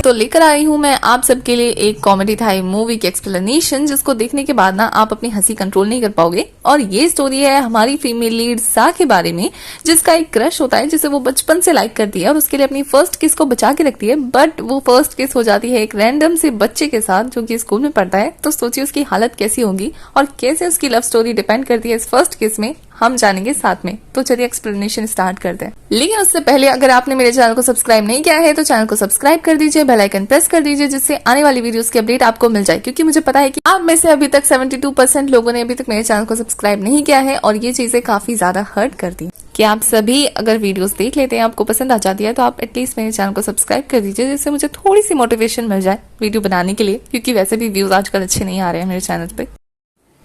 तो लेकर आई हूँ मैं आप सबके लिए एक कॉमेडी थाई मूवी की एक्सप्लेनेशन, जिसको देखने के बाद ना आप अपनी हंसी कंट्रोल नहीं कर पाओगे। और ये स्टोरी है हमारी फीमेल लीड सा के बारे में, जिसका एक क्रश होता है जिसे वो बचपन से लाइक करती है और उसके लिए अपनी फर्स्ट किस को बचा के रखती है। बट वो फर्स्ट किस हो जाती है एक रैंडम से बच्चे के साथ जो कि स्कूल में पढ़ता है। तो सोचिए उसकी हालत कैसी होगी और कैसे उसकी लव स्टोरी डिपेंड करती है इस फर्स्ट किस में, हम जानेंगे साथ में। तो चलिए एक्सप्लेनेशन स्टार्ट करते हैं। लेकिन उससे पहले अगर आपने मेरे चैनल को सब्सक्राइब नहीं किया है तो चैनल को सब्सक्राइब कर दीजिए, बेल आइकन प्रेस कर दीजिए, जिससे आने वाली वीडियोस की अपडेट आपको मिल जाए। क्योंकि मुझे पता है कि आप में से अभी तक 72% लोगों ने अभी तक मेरे चैनल को सब्सक्राइब नहीं किया है और ये चीजें काफी ज्यादा हर्ट करती हैं। कि आप सभी अगर वीडियोस देख लेते हैं, आपको पसंद आ जाती है, तो आप एटलीस्ट मेरे चैनल को सब्सक्राइब कर दीजिए, जिससे मुझे थोड़ी सी मोटिवेशन मिल जाए वीडियो बनाने के लिए। क्योंकि वैसे भी व्यूज आजकल अच्छे नहीं आ रहे हैं मेरे चैनल पे।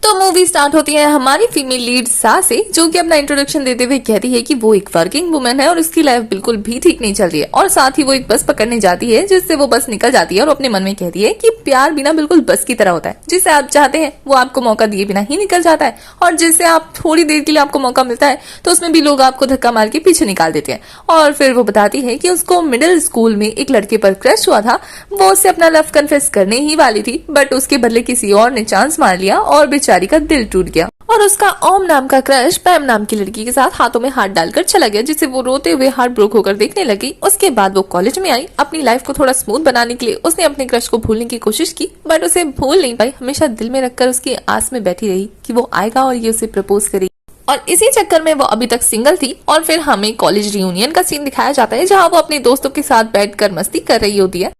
तो मूवी स्टार्ट होती है हमारी फीमेल लीड सा से, जो कि अपना इंट्रोडक्शन देते हुए कहती है कि वो एक वर्किंग वुमेन है और उसकी लाइफ बिल्कुल भी ठीक नहीं चल रही है। और साथ ही वो एक बस पकड़ने जाती है, जिससे वो बस निकल जाती है और अपने मन में कहती है कि प्यार बिना बिल्कुल बस की तरह होता है, जिसे आप चाहते हैं वो आपको मौका दिए बिना ही निकल जाता है, और जिससे आप थोड़ी देर के लिए आपको मौका मिलता है तो उसमें भी लोग आपको धक्का मार के पीछे निकाल देते हैं। और फिर वो बताती है कि उसको मिडिल स्कूल में एक लड़के पर क्रश हुआ था, वो उससे अपना लव कन्फेस करने ही वाली थी, बट उसके बदले किसी और ने चांस मार लिया और बेचारी का दिल टूट गया। और उसका ओम नाम का क्रश पैम नाम की लड़की के साथ हाथों में हाथ डालकर चला गया, जिसे वो रोते हुए हार्ट ब्रोक होकर देखने लगी। उसके बाद वो कॉलेज में आई, अपनी लाइफ को थोड़ा स्मूथ बनाने के लिए उसने अपने क्रश को भूलने की कोशिश की, बट उसे भूल नहीं पाई। हमेशा दिल में रखकर उसकी आस में बैठी रही कि वो आएगा और ये उसे प्रपोज करेगी। और इसी चक्कर में वो अभी तक सिंगल थी। और फिर हमें कॉलेज रियूनियन का सीन दिखाया जाता है, जहाँ वो अपने दोस्तों के साथ बैठकर मस्ती कर रही होती है।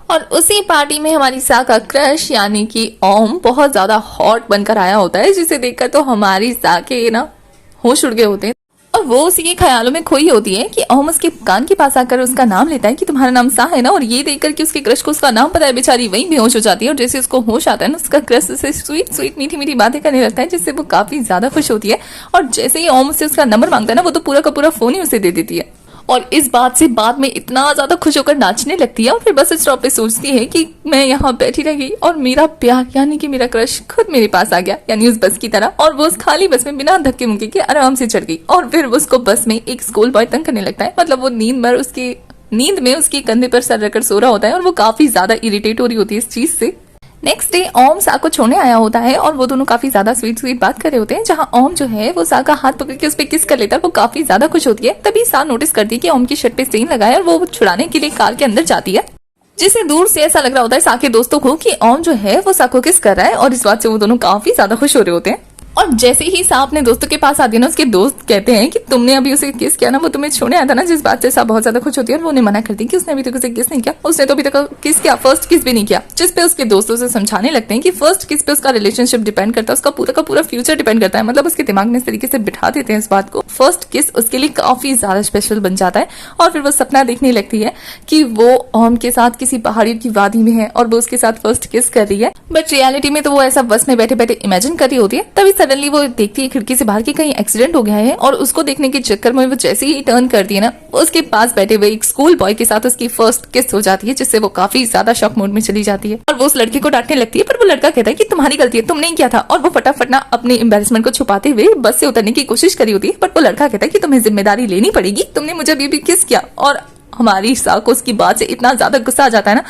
और उसी पार्टी में हमारी सा का क्रश यानी कि ओम बहुत ज्यादा हॉट बनकर आया होता है, जिसे देखकर तो हमारी सा के ना होश उड़ गए होते हैं। और वो उसी के ख्यालों में खोई होती है कि ओम उसके कान के पास आकर उसका नाम लेता है कि तुम्हारा नाम सा है ना। और ये देखकर कि उसके क्रश को उसका नाम पता है, बेचारी वहीं बेहोश हो जाती है। और जैसे उसको होश आता है ना, उसका क्रश से स्वीट स्वीट मीठी मीठी बातें करने लगता है, जिससे वो काफी ज्यादा खुश होती है। और जैसे ही ओम से उसका नंबर मांगता है ना, वो तो पूरा का पूरा फोन ही उसे दे देती है। और इस बात से बाद में इतना ज्यादा खुश होकर नाचने लगती है। और फिर बस स्टॉप पे सोचती है कि मैं यहाँ बैठी रही और मेरा प्यार यानी कि मेरा क्रश खुद मेरे पास आ गया, यानी उस बस की तरह। और वो उस खाली बस में बिना धक्के मुक्के के आराम से चढ़ गई। और फिर उसको बस में एक स्कूल बॉय तंग करने लगता है। मतलब वो नींद में उसके कंधे पर सर रखकर सो रहा होता है और वो काफी ज्यादा इरिटेट हो रही होती है इस चीज से। नेक्स्ट डे ओम सा को छोड़ने आया होता है और वो दोनों काफी ज्यादा स्वीट स्वीट बात कर रहे होते हैं, जहाँ ओम जो है वो सा का हाथ पकड़ के उस पर किस कर लेता है। वो काफी ज्यादा खुश होती है। तभी सा नोटिस करती है कि ओम की शर्ट पे स्टेन लगा है और वो छुड़ाने के लिए कार के अंदर जाती है, जिसे दूर से ऐसा लग रहा होता है सा के दोस्तों को कि ओम जो है वो सा को किस कर रहा है। और इस बात से वो दोनों काफी ज्यादा खुश हो रहे होते हैं। और जैसे ही सा अपने दोस्तों के पास आती है ना, उसके दोस्त कहते हैं कि तुमने अभी उसे किस किया ना, वो तुम्हें छोड़ने आया था ना। जिस बात से सा बहुत ज्यादा खुश होती है और वो उन्हें मना करती है कि उसने अभी तक उसे किस नहीं किया, उसने तो अभी तक किस किया, फर्स्ट किस भी नहीं किया। जिस पे उसके दोस्तों से समझाने लगते हैं कि फर्स्ट किस पे उसका रिलेशनशिप डिपेंड करता है, उसका पूरा का पूरा फ्यूचर डिपेंड करता है। मतलब उसके दिमाग में इस तरीके से बिठा देते हैं इस बात को, फर्स्ट किस उसके लिए काफी ज्यादा स्पेशल बन जाता है। और फिर वो सपना देखने लगती है कि वो ओम के साथ किसी पहाड़ी की वादी में है और वो उसके साथ फर्स्ट किस कर रही है। बट रियलिटी में तो वो ऐसा बस में बैठे बैठे इमेजिन कर रही होती है। तभी सडनली वो देखती है खिड़की से बाहर की कहीं एक्सीडेंट हो गया है। और उसको देखने के चक्कर में वो जैसे ही टर्न करती है ना, उसके पास बैठे हुए एक स्कूल बॉय के साथ उसकी फर्स्ट किस हो जाती है, जिससे वो काफी ज्यादा शॉक मोड में चली जाती है। और वो उस लड़के को डांटने लगती है, पर वो लड़का कहता है कि तुम्हारी गलती है, तुमने किया था। और वो फटाफट ना अपने एम्बैरेसमेंट को छुपाते हुए बस से उतरने की कोशिश करी होती है। बट वो लड़का कहता है कि तुम्हें जिम्मेदारी लेनी पड़ेगी, तुमने मुझे अभी भी किस किया। और हमारी सा को उसकी बात से इतना ज्यादा गुस्सा आ जाता है ना,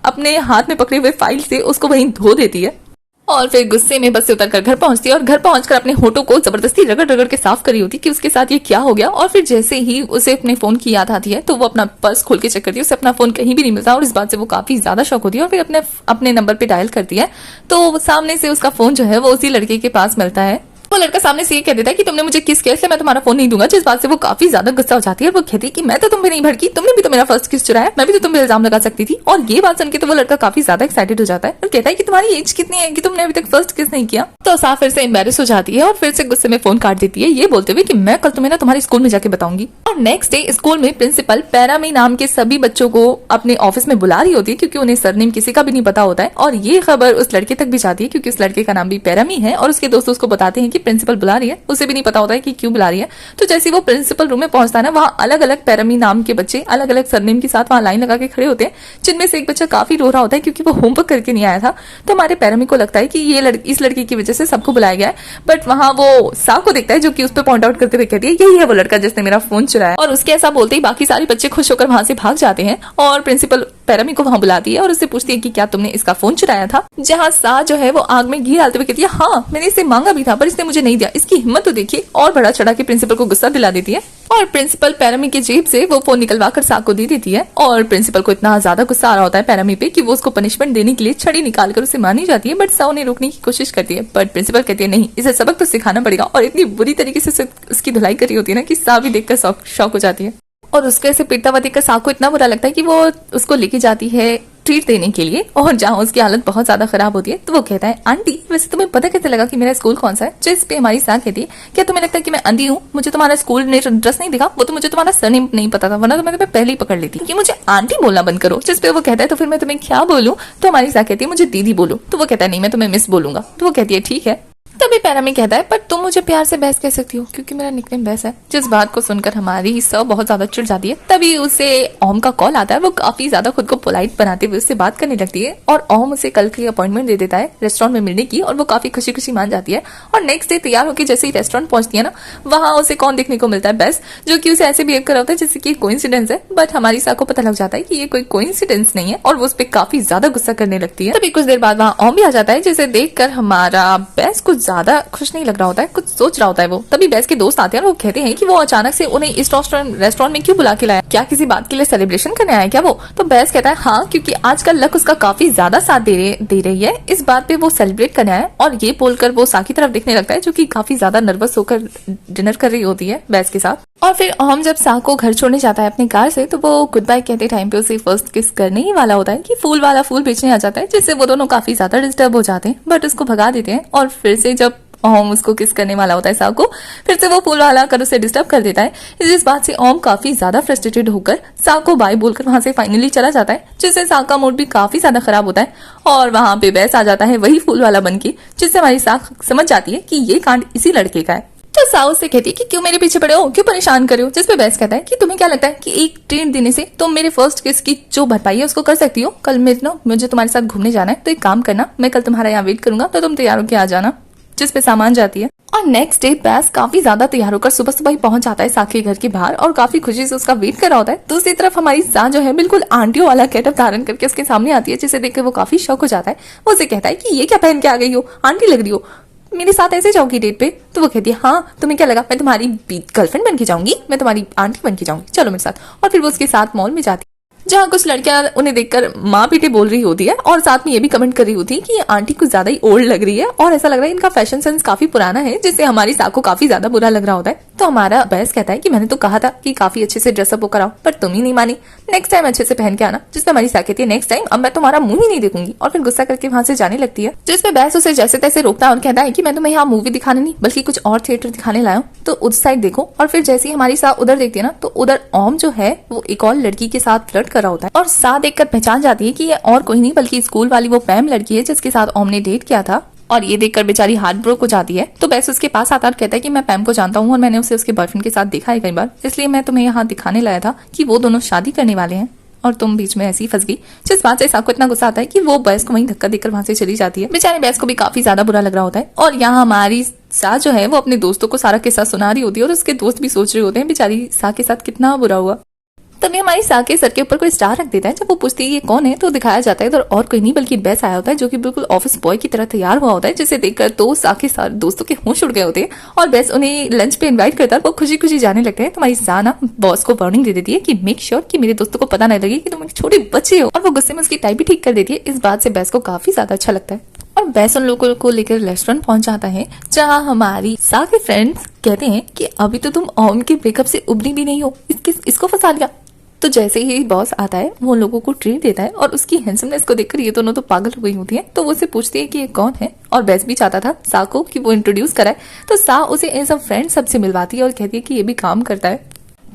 अपने हाथ में पकड़े हुए फाइल से उसको वहीं धो देती है। और फिर गुस्से में बस से उतरकर घर पहुंचती है और घर पहुंचकर अपने होठों को जबरदस्ती रगड़ रगड़ के साफ करी होती कि उसके साथ ये क्या हो गया। और फिर जैसे ही उसे अपने फोन की याद आती है तो वो अपना पर्स खोल के चेक करती है, उसे अपना फोन कहीं भी नहीं मिलता। और इस बात से वो काफी ज्यादा शॉक होती है और फिर अपने नंबर पे डायल करती है, तो सामने से उसका फोन जो है वो उसी लड़के के पास मिलता है। वो लड़का सामने से ये कह देता है कि तुमने मुझे किस किया, इसलिए मैं तुम्हारा फोन नहीं दूंगा। जिस बात से वो काफी ज्यादा गुस्सा हो जाती है और वो कहती है कि मैं तो तुम पे नहीं भड़की, तुमने भी तो मेरा फर्स्ट किस चुराया, मैं भी तो तुम पे इल्जाम लगा सकती थी। और ये बात सुन के तो वो लड़का काफी ज्यादा एक्साइटेड हो जाता है और कहता है कि तुम्हारी एज कितनी है कि तुमने अभी तक फर्स्ट किस नहीं किया। तो सा फिर से एम्बेरस हो जाती है और फिर से गुस्से में फोन काट देती है, ये बोलते हुए कि मैं कल तुम्हें ना तुम्हारे स्कूल में जाके बताऊंगी। और नेक्स्ट डे स्कूल में प्रिंसिपल पैरामी नाम के सभी बच्चों को अपने ऑफिस में बुला रही होती है, क्योंकि उन्हें सरनेम किसी का भी नहीं पता होता है। और ये खबर उस लड़के तक भी जाती है, क्योंकि उस लड़के का नाम भी पैरामी है। और उसके दोस्त उसको बताते हैं कि प्रिंसिपल बुला रही है, उसे भी नहीं पता होता है कि क्यों बुला रही है। तो जैसे वो प्रिंसिपल रूम में पहुंचता है ना, वहाँ अलग अलग पैरामी नाम के बच्चे अलग अलग सरनेम के साथ वहाँ लाइन लगा के खड़े होते हैं, जिनमें से एक बच्चा काफी रो रहा होता है क्योंकि वो होमवर्क करके नहीं आया था। तो हमारे पैरामी को लगता है कि इस लड़की की वजह से सबको बुलाया गया है, बट वहाँ वो सा को देखता है जो कि उस पर पॉइंट आउट करते हुए कहती है यही है वो लड़का जिसने मेरा फोन चुराया। और उसके ऐसा बोलते ही बाकी सारे बच्चे खुश होकर वहां से भाग जाते हैं और प्रिंसिपल पैरामी को वहां बुलाती है और उससे पूछती है कि क्या तुमने इसका फोन चुराया था। जहां सा जो है वो आग में घी डालते हुए कहती है हाँ मैंने इसे मांगा भी था पर इसने मुझे नहीं दिया। इसकी हिम्मत तो देखिए, और बड़ा चढ़ा के प्रिंसिपल को गुस्सा दिला देती है और प्रिंसिपल पैरामी की जेब से वो फोन निकलवा कर सा को दे देती है। और प्रिंसिपल को इतना ज्यादा गुस्सा आ रहा होता है पैरामी पे कि वो उसको पनिशमेंट देने के लिए छड़ी निकाल कर उसे मारनी जाती है, बट सा उन्हें रोकने की कोशिश करती है। बट प्रिंसिपल कहती है नहीं, इसे सबक तो सिखाना पड़ेगा। और इतनी बुरी तरीके से उसकी धुलाई करी होती है ना कि सा भी देखकर शौक हो जाती है और उसको ऐसे पीटता हुआ देखकर सा को इतना बुरा लगता है कि वो उसको लेके जाती है ट्रीट देने के लिए। और जहाँ उसकी हालत बहुत ज्यादा खराब होती है तो वो कहता है आंटी वैसे तुम्हें पता कैसे लगा कि मेरा स्कूल कौन सा है। जिस पे हमारी सा कहती है क्या तुम्हें लगता है कि मैं अंधी हूँ, मुझे तुम्हारा स्कूल ने एड्रेस नहीं दिखा, वो तो मुझे तुम्हारा सरनेम नहीं पता था, वरना तो मैं तुम्हें पहले ही पकड़ लेती कि मुझे आंटी बोलना बंद करो। जिस पे वो कहता है तो फिर मैं तुम्हें क्या बोलूं। तो हमारी सा कहती है मुझे दीदी बोलो। तो वो कहता है नहीं मैं तुम्हें मिस बोलूंगा। तो वो कहती है ठीक है। तभी पैरामी कहता है पर तुम मुझे प्यार से बहस कह सकती हो क्योंकि मेरा निकनेम बहस है। जिस बात को सुनकर हमारी सर बहुत ज्यादा चिढ़ जाती है। तभी उसे ओम का कॉल आता है, वो काफी ज्यादा खुद को पोलाइट बनाते हुए उससे बात करने लगती है और ओम उसे कल की अपॉइंटमेंट दे देता है रेस्टोरेंट में मिलने की और वो काफी खुशी खुशी मान जाती है। और नेक्स्ट डे तैयार होकर जैसे ही रेस्टोरेंट पहुंचती है ना, वहाँ उसे कौन देखने को मिलता है, बेस, जो कि उसे ऐसे बिहेव कर रहा होता है जैसे कि कोइंसिडेंस है। बट हमारी सा को पता लग जाता है कि ये कोई कोइंसिडेंस नहीं है और वो उस पर काफी ज्यादा गुस्सा करने लगती है। तभी कुछ देर बाद वहाँ ओम भी आ जाता है जिसे देखकर हमारा बेस कुछ ज्यादा खुश नहीं लग रहा होता है, कुछ सोच रहा होता है वो। तभी बेस के दोस्त आते हैं और वो कहते हैं कि वो अचानक से उन्हें इस रेस्टोरेंट में क्यों बुला के लाया, क्या किसी बात के लिए सेलिब्रेशन करने आया क्या वो। तो बेस कहता है हाँ क्योंकि आजकल लक उसका काफी ज्यादा साथ दे रही है, इस बात पे वो सेलिब्रेट करने आया। और ये बोलकर वो सा की तरफ देखने लगता है जो कि काफी ज्यादा नर्वस होकर डिनर कर रही होती है बेस के साथ। और फिर हम जब सा को घर छोड़ने जाता है अपनी कार से तो वो गुड बाय कहते टाइम पे उसे फर्स्ट किस करने ही वाला होता है कि फूल वाला फूल बेचने आ जाता है, जिससे वो दोनों काफी ज्यादा डिस्टर्ब हो जाते हैं बट उसको भगा देते हैं। और फिर से जब ओम उसको किस करने वाला होता है सा को, फिर से वो फूल वाला कर उसे डिस्टर्ब कर देता है। इस बात से ओम काफी ज्यादा फ्रस्ट्रेटेड होकर सा को बाय बोलकर वहां से फाइनली चला जाता है, जिससे सा का मूड भी काफी ज्यादा खराब होता है। और वहां पे बेस आ जाता है वही फूल वाला बनके, जिससे हमारी सा समझ जाती है कि ये कांड इसी लड़के का है। तो साउ से कहती है कि क्यों मेरे पीछे पड़े हो, क्यों परेशान करे हो। जिसपे बेस कहता है कि तुम्हें क्या लगता है कि एक ट्रेन देने से तुम मेरे फर्स्ट किस की जो भरपाई है उसको कर सकती हो। कल मुझे तुम्हारे साथ घूमने जाना है तो एक काम करना, मैं कल तुम्हारा यहाँ वेट करूंगा तो तुम तैयार होकर आ जाना। जिस पे सामान जाती है और नेक्स्ट डे बेस काफी ज्यादा तैयार होकर सुबह सुबह ही पहुंच जाता है सा के घर के बाहर और काफी खुशी से उसका वेट कर रहा होता है। दूसरी तरफ हमारी सा जो है बिल्कुल आंटियों वाला गेटअप धारण करके उसके सामने आती है, जिसे देखकर वो काफी शॉक हो जाता है। वो उसे कहता है कि ये क्या पहन के आ गई हो, आंटी लग रही हो, मेरे साथ ऐसे जाओगी डेट पे। तो वो कहती है हाँ तुम्हें क्या लगा मैं तुम्हारी गर्लफ्रेंड बन के जाऊंगी, मैं तुम्हारी आंटी बन के जाऊंगी, चलो मेरे साथ। और फिर वो उसके साथ मॉल में जाती है जहाँ कुछ लड़कियां उन्हें देखकर माँ बेटे बोल रही होती है और साथ में ये भी कमेंट कर रही होती है कि ये आंटी कुछ ज्यादा ही ओल्ड लग रही है और ऐसा लग रहा है इनका फैशन सेंस काफी पुराना है, जिससे हमारी सा को काफी ज्यादा बुरा लग रहा होता है। तो हमारा बेस कहता है कि मैंने तो कहा था कि काफी अच्छे से ड्रेसअप होकर आओ पर तुम ही नहीं मानी, नेक्स्ट टाइम अच्छे से पहन के आना। जिसमें हमारी सा कहती है नेक्स्ट टाइम अब मैं तुम्हारा मुंह ही नहीं देखूंगी और फिर गुस्सा करके वहां से जाने लगती है। जिसमें बेस उसे जैसे तैसे रोकता है और कहता है कि मैं तुम्हें यहाँ मूवी दिखाने नहीं बल्कि कुछ और थिएटर दिखाने लाया हूँ, तो उस साइड देखो। और फिर जैसे ही हमारी सा उधर देखती है ना तो उधर ओम जो है वो एक और लड़की के साथ फ्लर्ट कर रहा होता है और सा देखकर पहचान जाती है कि ये और कोई नहीं बल्कि स्कूल वाली वो पैम लड़की है जिसके साथ ओम ने डेट किया था। और ये देखकर बेचारी हार्ट ब्रोक हो जाती है। तो बेस उसके पास आता है और कहता है कि मैं पैम को जानता हूँ और मैंने उसे उसके बॉयफ्रेंड के साथ देखा है कई बार, इसलिए मैं तुम्हें यहाँ दिखाने लाया था कि वो दोनों शादी करने वाले हैं और तुम बीच में ऐसी ही फंस गई। जिस बात से सा को इतना गुस्सा आता है कि वो बेस को वहीं धक्का देकर वहां से चली जाती है। बेचारे बेस को भी काफी ज्यादा बुरा लग रहा होता है और यहाँ हमारी सा जो है वो अपने दोस्तों को सारा किस्सा सुना रही होती है और उसके दोस्त भी सोच रहे होते हैं बेचारी सा के साथ कितना बुरा हुआ। तभी हमारी सा के सर के ऊपर कोई स्टार रख देता है। जब वो पूछती है ये कौन है तो दिखाया जाता है इधर और कोई नहीं बल्कि बेस आया होता है जो कि बिल्कुल ऑफिस बॉय की तरह तैयार हुआ होता है, जिसे देखकर तो सा के सारे दोस्तों के होश उड़ गए होते हैं और बेस उन्हें लंच पे इनवाइट करता है। वो खुशी खुशी जाने लगते हैं। तो हमारी सा ना बॉस को वार्निंग दे देती है कि मेक श्योर कि मेरे दोस्तों को पता न लगे कि तुम एक छोटे बच्चे हो और वो गुस्से में उसकी टाई भी ठीक कर देती है। इस बात से बेस को काफी ज्यादा अच्छा लगता है और बेस उन लोगों को लेकर रेस्टोरेंट पहुंच जाता है जहाँ हमारी सा के फ्रेंड्स कहते हैं कि अभी तो तुम ओम के ब्रेकअप से उबरी भी नहीं हो, इसको फंसा लिया। तो जैसे ही बॉस आता है वो लोगों को ट्रीट देता है और उसकी हैंडसमनेस को देखकर ये दोनों तो पागल हो गई होती है। तो वो उसे पूछती है कि ये कौन है और बेस भी चाहता था सा को कि वो इंट्रोड्यूस कराए। तो सा उसे एज अ फ्रेंड सबसे मिलवाती है और कहती है कि ये भी काम करता है।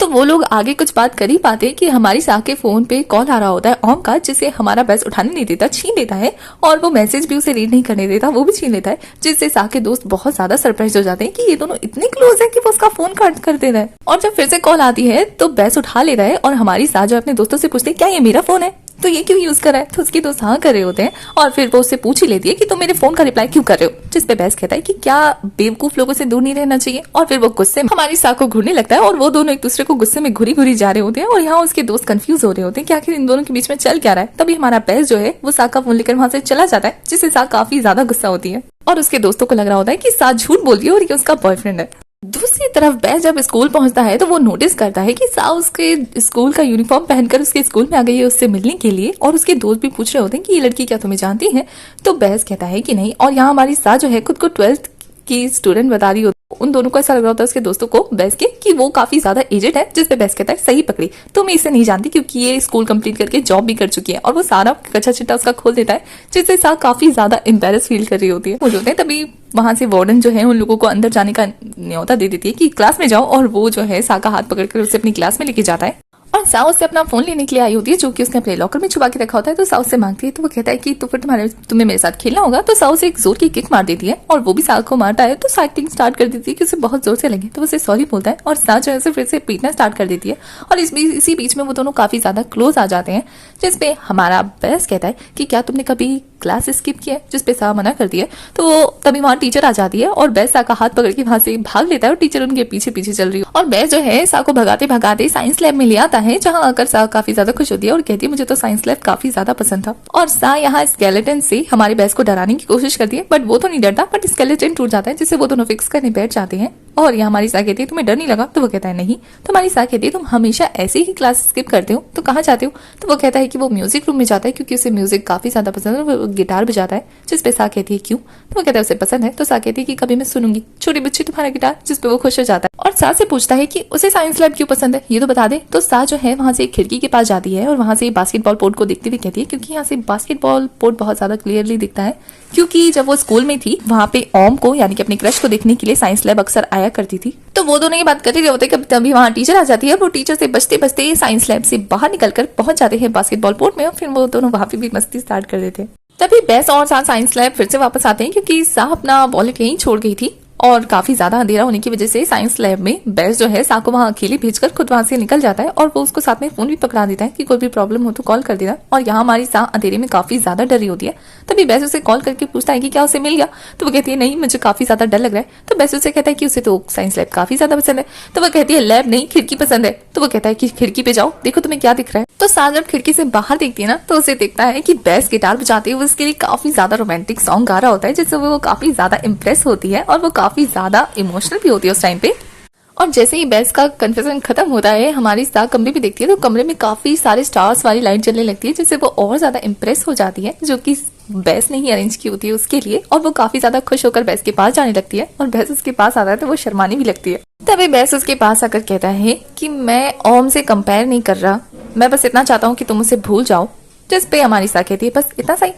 तो वो लोग आगे कुछ बात कर ही पाते कि हमारी सा के फोन पे कॉल आ रहा होता है ओम का, जिसे हमारा बेस्ट उठाने नहीं देता, छीन देता है और वो मैसेज भी उसे रीड नहीं करने देता, वो भी छीन लेता है, जिससे सा के दोस्त बहुत ज्यादा सरप्राइज हो जाते हैं कि ये दोनों इतने क्लोज है कि वो उसका फोन कट कर दे रहा है। और जब फिर से कॉल आती है तो बेस्ट उठा ले रहा है और हमारी सा जो अपने दोस्तों से पूछते हैं क्या ये मेरा फोन है, तो ये क्यों यूज कर रहा है, तो उसके दोस्त हाँ कर रहे होते हैं और फिर वो उससे पूछ ही लेती है कि तुम मेरे फोन का रिप्लाई क्यों कर रहे हो, जिस पे बेस्ट कहता है कि क्या बेवकूफ लोगों से दूर नहीं रहना चाहिए। और फिर वो गुस्से में हमारी सा को घूरने लगता है और वो दोनों एक दूसरे को गुस्से में घुरी घुरी जा रहे होते हैं और यहाँ उसके दोस्त कंफ्यूज हो रहे होते हैं कि आखिर इन दोनों के बीच में चल क्या रहा है। तभी हमारा बेस्ट जो है वो सा का फोन लेकर वहां से चला जाता है, जिससे सा काफी ज्यादा गुस्सा होती है और उसके दोस्तों को लग रहा होता है कि सा झूठ बोल रही है और ये उसका बॉयफ्रेंड है। दूसरी तरफ बेस्ट जब स्कूल पहुंचता है तो वो नोटिस करता है कि सा उसके स्कूल का यूनिफॉर्म पहनकर उसके स्कूल में आ गई है उससे मिलने के लिए और उसके दोस्त भी पूछ रहे होते हैं कि ये लड़की क्या तुम्हें जानती है, तो बेस्ट कहता है कि नहीं। और यहाँ हमारी सा जो है खुद को 12th की स्टूडेंट बता रही होती है। उन दोनों को ऐसा लग रहा होता है उसके दोस्तों को बेस्ट के कि वो काफी ज्यादा एजेड है, जिसपे बेस्ट कहता है सही पकड़ी, तो मैं इसे नहीं जानती क्योंकि ये स्कूल कंप्लीट करके जॉब भी कर चुकी है। और वो सारा कच्चा चिट्टा उसका खोल देता है, जिससे सा काफी ज्यादा एम्बेरस फील कर रही होती है। होते हैं तभी वहां से वार्डन जो है उन लोगों को अंदर जाने का न्योता दे देती है कि क्लास में जाओ, और वो जो है सा का हाथ पकड़कर उसे अपनी क्लास में लेके जाता है। और सा उससे अपना फोन लेने के लिए आई होती है जो कि उसने अपने लॉकर में छुपा के रखा होता है। तो सा उससे मांगती है तो वो कहता है कि तो फिर तुम्हें मेरे साथ खेलना होगा। तो सा उसे एक जोर की किक मार देती है और वो भी सा को मारता है तो सा एक्टिंग स्टार्ट कर देती है कि उसे बहुत जोर से लगे, तो उसे सॉरी बोलता है और सा जो है फिर से पीटना स्टार्ट कर देती है। और इसी बीच में वो दोनों काफी ज्यादा क्लोज आ जाते हैं, जिसपे हमारा बेस्ट कहता है कि क्या तुमने कभी क्लास स्किप किया, जिसपे सा मना करती है। तो तभी वहां टीचर आ जाती है और बेस्ट सा का हाथ पकड़ के वहां से भाग लेता है और टीचर उनके पीछे पीछे चल रही है। और बेस्ट जो है सा को भगाते भगाते साइंस लैब में ले आता है, जहां आकर सा काफी ज्यादा खुश होती है और कहती है मुझे तो साइंस लैब काफी ज्यादा पसंद था। और सा यहाँ स्केलेटन से हमारे बेस्ट को डराने की कोशिश करती है, बट वो तो नहीं डरता, बट स्केलेटन टूट जाता है, जिससे वो दोनों फिक्स करने बैठ जाते हैं। और यहाँ हमारी सा कहती है तुम्हें डर नहीं लगा, तो वो कहता है नहीं। तो हमारी सा कहती है तुम हमेशा ऐसे ही क्लास स्किप करते हो, तो कहाँ जाते हो, तो वो कहता है कि वो म्यूजिक रूम में जाता है क्योंकि उसे म्यूजिक काफी ज्यादा पसंद है, वो गिटार बजाता है। जिसपे सा कहती है क्यों, तो वो कहता है उसे पसंद है। तो सा कहती है कि कभी मैं सुनूंगी छोटी बच्ची तुम्हारा गिटार, जिसपे वो खुश हो जाता है। और सा से पूछता है कि उसे साइंस लैब क्यों पसंद है, ये तो बता दे। तो सा जो है वहां से एक खिड़की के पास जाती है और वहां से बास्केटबॉल कोर्ट को देखती हुई कहती है क्योंकि यहाँ से बास्केटबॉल कोर्ट बहुत ज्यादा क्लियरली दिखता है, क्योंकि जब वो स्कूल में थी वहां पे ओम को यानी कि अपने क्रश को देखने के लिए साइंस लैब अक्सर आया करती थी। तो वो दोनों ये बात कर रहे होते हैं, तभी वहां टीचर आ जाती है। वो टीचर से बचते बचते साइंस लैब से बाहर निकलकर पहुंच जाते हैं बास्केटबॉल कोर्ट में और फिर वो दोनों वहां पे भी मस्ती स्टार्ट कर देते हैं। तभी बेस्ट और सा साइंस लैब फिर से वापस आते हैं क्योंकि सा अपना वॉलेट यहीं छोड़ गई थी और काफी ज्यादा अंधेरा होने की वजह से साइंस लैब में बेस्ट जो है सा को वहां अकेले भेजकर खुद वहां से निकल जाता है और वो उसको साथ में फोन भी पकड़ा देता है कि कोई भी प्रॉब्लम हो तो कॉल कर देना। और यहाँ हमारी सा अंधेरे में काफी ज्यादा डरी होती है। तभी बेस्ट उसे कॉल करके पूछता है कि क्या उसे मिल गया, तो वो कहती है नहीं मुझे काफी ज्यादा डर लग रहा है। तो बेस्ट उसे कहता है कि उसे तो साइंस लैब काफी ज्यादा पसंद है। तो वो कहती है लैब नहीं खिड़की पसंद है। तो वो कहता है कि खिड़की पे जाओ देखो तुम्हें क्या दिख रहा है। तो सा जब खिड़की से बाहर देखती है ना तो उसे देखता है कि बेस्ट गिटार बजाते हुए उसके लिए काफी ज्यादा रोमांटिक सॉन्ग गा रहा होता है, जिससे वो काफी ज्यादा इम्प्रेस होती है और वो काफी ज्यादा इमोशनल भी होती है उस टाइम पे। और जैसे ही बेस्ट का कन्फेशन खत्म होता है हमारी सा कमरे भी देखती है तो कमरे में काफी सारे स्टार्स वाली लाइट जलने लगती है, जिससे वो और ज्यादा इम्प्रेस हो जाती है, जो कि बेस्ट ने ही अरेंज की होती है उसके लिए। और वो काफी ज्यादा खुश होकर बेस्ट के पास जाने लगती है और बेस्ट उसके पास आता है तो वो शर्माने भी लगती है। तभी बेस्ट उसके पास आकर कहता है कि मैं ओम से कंपेयर नहीं कर रहा, मैं बस इतना चाहता हूँ कि तुम उसे भूल जाओ। जिसपे हमारी सा कहती है बस इतना सही।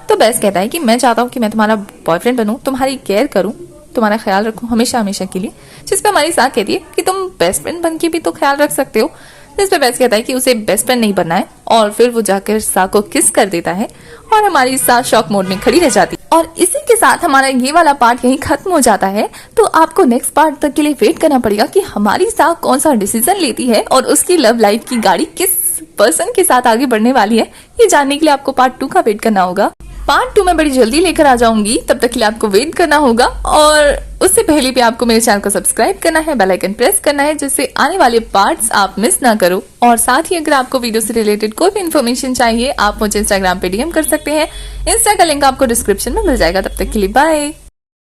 तो बेस्ट कहता है कि मैं चाहता हूँ कि मैं तुम्हारा बॉयफ्रेंड बनूं, तुम्हारी केयर करूं, तुम्हारा ख्याल रखूं हमेशा हमेशा के लिए। जिसपे हमारी सा कहती है कि तुम बेस्ट फ्रेंड बन के भी तो ख्याल रख सकते हो। जिसपे बेस्ट कहता है कि उसे बेस्ट फ्रेंड नहीं बनना है और फिर वो जाकर सा को किस कर देता है और हमारी सा शॉक मोड में खड़ी रह जाती है। और इसी के साथ हमारा ये वाला पार्ट यहीं खत्म हो जाता है। तो आपको नेक्स्ट पार्ट तक के लिए वेट करना पड़ेगा कि हमारी सा कौन सा डिसीजन लेती है और उसकी लव लाइफ की गाड़ी किस पर्सन के साथ आगे बढ़ने वाली है। ये जानने के लिए आपको पार्ट 2 का वेट करना होगा। पार्ट 2 में बड़ी जल्दी लेकर आ जाऊंगी, तब तक के लिए आपको वेट करना होगा। और उससे पहले भी आपको मेरे चैनल को सब्सक्राइब करना है, बेल आइकन प्रेस करना है, जिससे आने वाले पार्ट्स आप मिस ना करो। और साथ ही अगर आपको वीडियो से रिलेटेड कोई भी इन्फॉर्मेशन चाहिए आप मुझे इंस्टाग्राम पे डीएम कर सकते हैं। इंस्टा का लिंक आपको डिस्क्रिप्शन में मिल जाएगा। तब तक के लिए बाय।